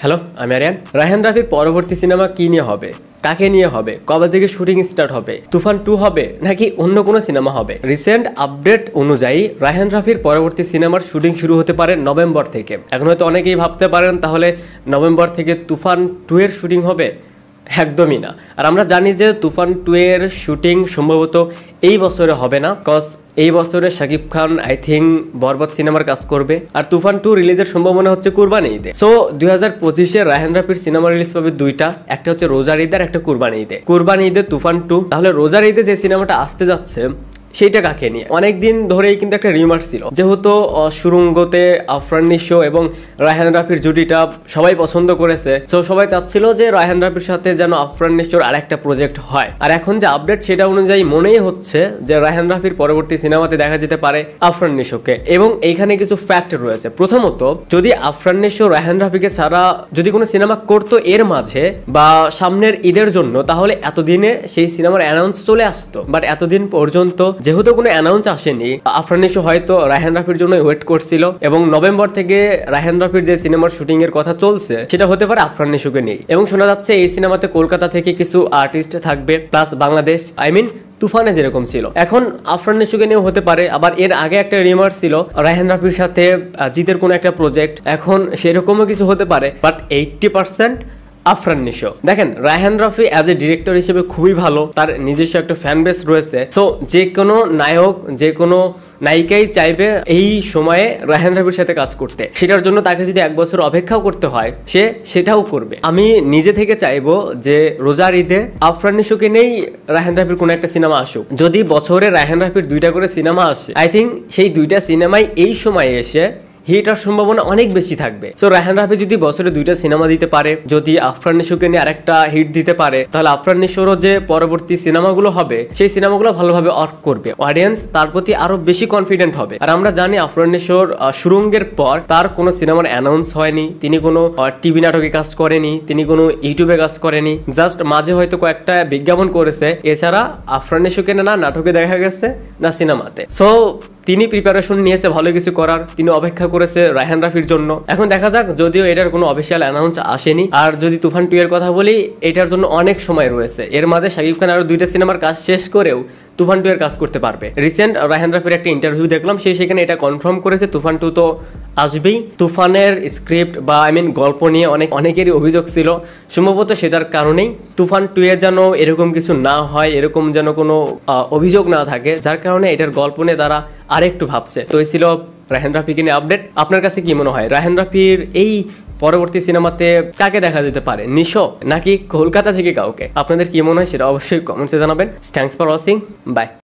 Hello, আমি আরিয়ান। রায়হান রাফির পরবর্তী সিনেমা কি নিয়ে হবে, কাকে নিয়ে হবে, কবে থেকে শুটিং স্টার্ট হবে, তুফান 2 হবে নাকি অন্য কোনো সিনেমা হবে? রিসেন্ট আপডেট অনুযায়ী রায়হান রাফির পরবর্তী সিনেমার শুটিং শুরু হতে পারে নভেম্বর থেকে। এখন হয়তো অনেকেই ভাবতে পারেন তাহলে নভেম্বর থেকে তুফান 2 এর শুটিং হবে। একদমই না। আর আমরা জানি যে তুফান 2 এর শুটিং সম্ভবত এই বছরে হবে না, কজ এই বছরে শাকিব খান আই থিঙ্ক বরবাদ সিনেমার কাজ করবে, আর তুফান 2 রিলিজের সম্ভাবনা হচ্ছে কুরবানি ঈদে। সো 2025-এ রায়হান রাফির সিনেমা রিলিজ পাবে দুইটা, একটা হচ্ছে রোজার ঈদ আর একটা কুরবানি ঈদে। কুরবানি ঈদে তুফান 2, তাহলে রোজার ঈদে যে সিনেমাটা আসতে যাচ্ছে সেইটা কাকে নিয়ে? অনেকদিন ধরেই কিন্তু একটা রিমার্স ছিল, যেহেতু সুরঙ্গতে আফরান নিশো এবং রায়হান রাফির জুটিটা সবাই পছন্দ করেছে, সো সবাই চাচ্ছিল যে রায়হান রাফির সাথে যেন আফরান নিশোর আরেকটা প্রজেক্ট হয়। আর এখন যে আপডেট সেটা অনুযায়ী মনেই হচ্ছে যে রায়হান রাফির পরবর্তী সিনেমাতে দেখা যেতে পারে আফরান নিশোকে। এবং এইখানে কিছু ফ্যাক্ট রয়েছে। প্রথমত, যদি আফরান নিশো রায়হান রাফিকে ছাড়া যদি কোনো সিনেমা করতো এর মাঝে বা সামনের ঈদের জন্য, তাহলে এতদিনে সেই সিনেমার অ্যানাউন্স চলে আসতো। বাট এতদিন পর্যন্ত যেহেতু কোনো অ্যানাউন্স আসেনি, আফরান নিশো হয়তো রায়হান রাফির জন্য ওয়েট করছিল, এবং নভেম্বর থেকে রায়হান রাফির যে সিনেমার শুটিং এর কথা চলছে সেটা হতে পারে আফরান নিশোকে নিয়ে। এবং শোনা যাচ্ছে এই সিনেমাতে কলকাতা থেকে কিছু আর্টিস্ট থাকবে, প্লাস বাংলাদেশ, আই মিন তুফানে যেরকম ছিল, এখন আফরান নিশোকে নিয়েও হতে পারে। আবার এর আগে একটা রিমার্স ছিল রায়হান রাফির সাথে জিতের কোনো একটা প্রজেক্ট, এখন সেরকমও কিছু হতে পারে। বাট 80% আফরান নিশো। দেখেন, Raihan Rafi as a director হিসেবে খুবই ভালো, তার নিজস্ব একটা ফ্যান বেস রয়েছে। সো যে কোনো নায়ক, যে কোনো নায়িকাই চাইবে এই সময়ে রায়হান রাফির সাথে কাজ করতে। সেটার জন্য তাকে যদি 1 বছর অপেক্ষাও করতে হয়, সে সেটাও করবে। আমি নিজে থেকে চাইবো যে রোজার ঈদে আফরান নিশোকে নেই রায়হান রাফির কোনো একটা সিনেমা আসুক। যদি বছরে রায়হান রাফির 2টা করে সিনেমা আসে, আই থিঙ্ক সেই 2টা সিনেমাই এই সময়ে এসে হিটার সম্ভাবনা অনেক বেশি থাকবে। সো রায়হান রাফি যদি বছরে 2টা সিনেমা দিতে পারে, যদি আফরান নিশোকে নিয়ে আরেকটা হিট দিতে পারে, তাহলে আফরান নিশোরও যে পরবর্তী সিনেমাগুলো হবে সেই সিনেমাগুলো ভালোভাবে ওয়ার্ক করবে, অডিয়েন্স তার প্রতি আরো বেশি কনফিডেন্ট হবে। আর আমরা জানি আফরান নিশোর সুরঙ্গের পর তার কোনো সিনেমার অ্যানাউন্স হয়নি, তিনি কোনো টিভি নাটকে কাজ করেনি, তিনি কোনো ইউটিউবে কাজ করেনি, জাস্ট মাঝে হয়তো কয়েকটা বিজ্ঞাপন করেছে। এছাড়া আফরান নিশোকে না নাটকে দেখা গেছে না সিনেমাতে। সো তিনি প্রিপারেশন নিয়েছে ভালো কিছু করার, তিনি অপেক্ষা করেছে রায়হান রাফির জন্য। এখন দেখা যাক, যদিও এটার কোনো অফিসিয়াল অ্যানাউন্স আসেনি। আর যদি তুফান 2 এর কথা বলি, এটার জন্য অনেক সময় রয়েছে। এর মাঝে শাকিব খান আরো 2টা সিনেমার কাজ শেষ করেও তুফান 2 এর কাজ করতে পারবে। রিসেন্ট রায়হান রাফির একটা ইন্টারভিউ দেখলাম, সেখানে এটা কনফার্ম করেছে তুফান 2 তো আসবেই। তুফানের স্ক্রিপ্ট বা গল্প নিয়ে অনেকেরই অভিযোগ ছিল, সম্ভবত সেটার কারণেই তুফান 2 এ যেন এরকম কিছু না হয়, এরকম যেন কোনো অভিযোগ না থাকে, যার কারণে এটার গল্প নিয়ে তারা আরেকটু ভাবছে। তো এই ছিল রায়হান রাফিকে নিয়ে আপডেট। আপনার কাছে কি মনে হয়, রায়হান রাফির এই পরবর্তী সিনেমাতে কাকে দেখা যেতে পারে, নিশো নাকি কলকাতা থেকে কাউকে? আপনাদের কি মনে হয় সেটা অবশ্যই কমেন্টসে জানাবেন। Thanks for watching, by.